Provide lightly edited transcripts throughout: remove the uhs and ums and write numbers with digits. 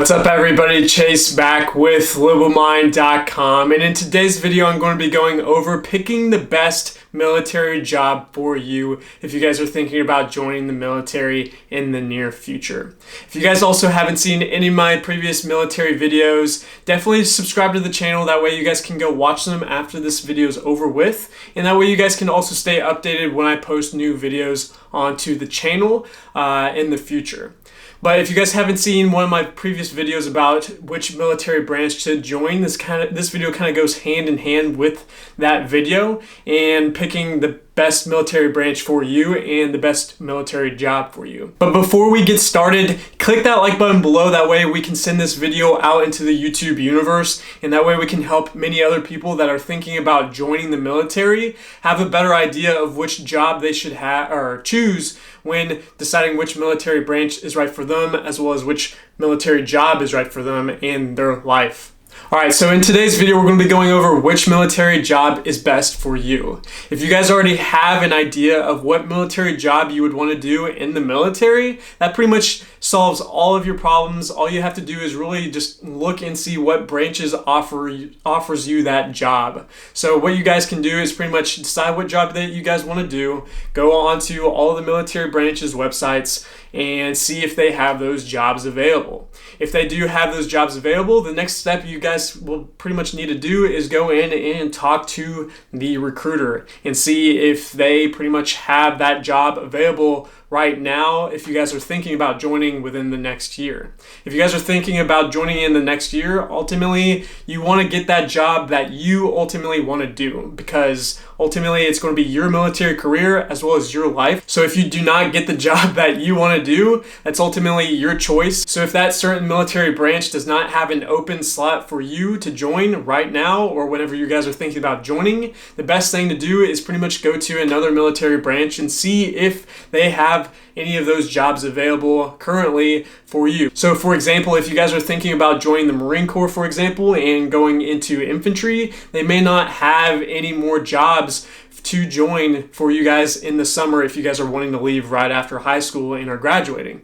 What's up everybody, Chase back with libomind.com, and in today's video I'm going to be going over picking the best military job for you if you guys are thinking about joining the military in the near future. If you guys also haven't seen any of my previous military videos, definitely subscribe to the channel. That way you guys can go watch them after this video is over with, and that way you guys can also stay updated when I post new videos onto the channel in the future. But if you guys haven't seen one of my previous videos about which military branch to join, this video kind of goes hand in hand with that video and picking the best military branch for you and the best military job for you. But before we get started, click that like button below. That way we can send this video out into the YouTube universe, and that way we can help many other people that are thinking about joining the military have a better idea of which job they should have or choose when deciding which military branch is right for them, as well as which military job is right for them in their life. Alright, so in today's video we're going to be going over which military job is best for you. If you guys already have an idea of what military job you would want to do in the military, that pretty much solves all of your problems. All you have to do is really just look and see what branches offers you that job. So what you guys can do is pretty much decide what job that you guys want to do, go on to all of the military branches websites and see if they have those jobs available. If they do have those jobs available, the next step you guys will pretty much need to do is go in and talk to the recruiter and see if they pretty much have that job available right now if you guys are thinking about joining within the next year. If you guys are thinking about joining in the next year, ultimately you want to get that job that you ultimately want to do, because ultimately it's going to be your military career as well as your life. So if you do not get the job that you want to do, that's ultimately your choice. So if that certain military branch does not have an open slot for you to join right now, or whenever you guys are thinking about joining, the best thing to do is pretty much go to another military branch and see if they have any of those jobs available currently for you. So for example, if you guys are thinking about joining the Marine Corps, for example, and going into infantry, they may not have any more jobs to join for you guys in the summer if you guys are wanting to leave right after high school and are graduating.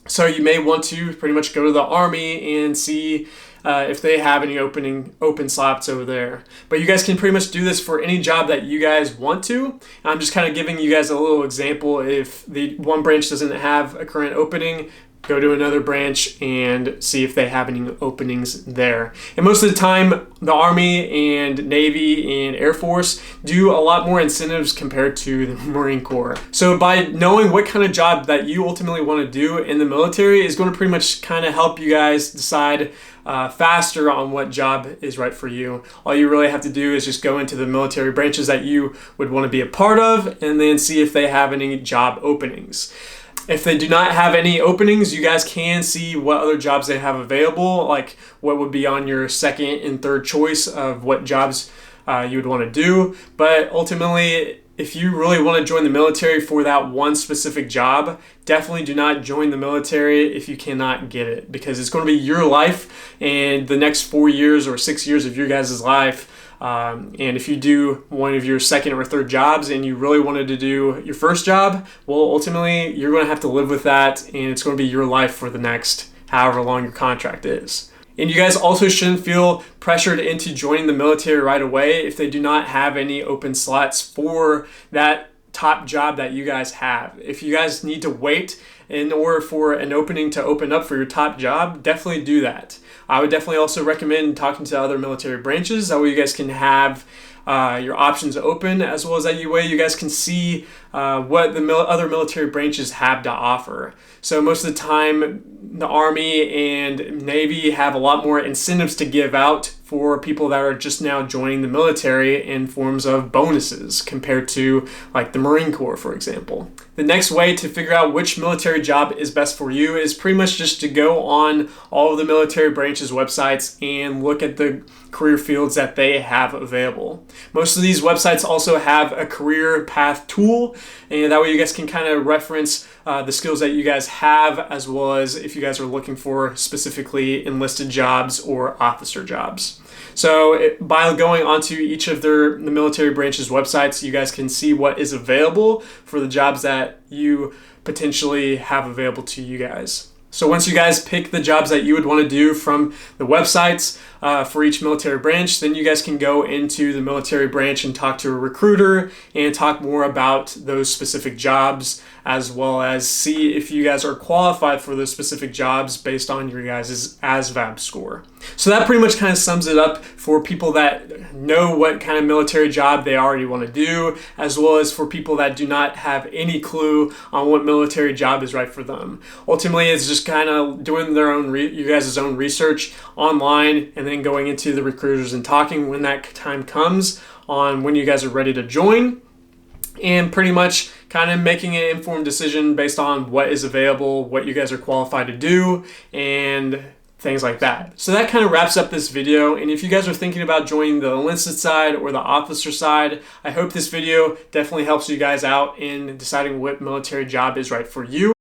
So you may want to pretty much go to the Army and see if they have any open slots over there. But you guys can pretty much do this for any job that you guys want to. I'm just kind of giving you guys a little example. If the one branch doesn't have a current opening, go to another branch and see if they have any openings there. And most of the time, the Army and Navy and Air Force do a lot more incentives compared to the Marine Corps. So by knowing what kind of job that you ultimately want to do in the military is going to pretty much kind of help you guys decide faster on what job is right for you. All you really have to do is just go into the military branches that you would want to be a part of and then see if they have any job openings. If they do not have any openings, you guys can see what other jobs they have available, like what would be on your second and third choice of what jobs you would want to do. But ultimately, if you really want to join the military for that one specific job, definitely do not join the military if you cannot get it, because it's going to be your life and the next 4 years or 6 years of your guys' life. And if you do one of your second or third jobs and you really wanted to do your first job, well, ultimately you're going to have to live with that, and it's going to be your life for the next however long your contract is. And you guys also shouldn't feel pressured into joining the military right away if they do not have any open slots for that top job that you guys have. If you guys need to wait in order for an opening to open up for your top job, definitely do that. I would definitely also recommend talking to other military branches. That way you guys can have your options open, as well as that way you guys can see what the other military branches have to offer. So most of the time, the Army and Navy have a lot more incentives to give out for people that are just now joining the military in forms of bonuses compared to like the Marine Corps, for example. The next way to figure out which military job is best for you is pretty much just to go on all of the military branches websites and look at the career fields that they have available. Most of these websites also have a career path tool, and that way you guys can kind of reference the skills that you guys have, as well as if you guys are looking for specifically enlisted jobs or officer jobs. So by going onto each of the military branches websites, you guys can see what is available for the jobs that you potentially have available to you guys. So once you guys pick the jobs that you would want to do from the websites for each military branch, then you guys can go into the military branch and talk to a recruiter and talk more about those specific jobs, as well as see if you guys are qualified for those specific jobs based on your guys' ASVAB score. So that pretty much kind of sums it up for people that know what kind of military job they already want to do, as well as for people that do not have any clue on what military job is right for them. Ultimately, it's just kind of doing their own, you guys' own research online, and then going into the recruiters and talking when that time comes on when you guys are ready to join, and pretty much kind of making an informed decision based on what is available, what you guys are qualified to do, and things like that. So that kind of wraps up this video. And if you guys are thinking about joining the enlisted side or the officer side, I hope this video definitely helps you guys out in deciding what military job is right for you.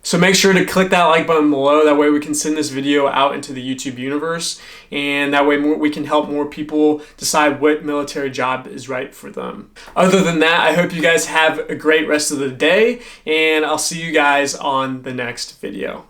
So make sure to click that like button below. That way we can send this video out into the YouTube universe, and that way we can help more people decide what military job is right for them. Other than that, I hope you guys have a great rest of the day, and I'll see you guys on the next video.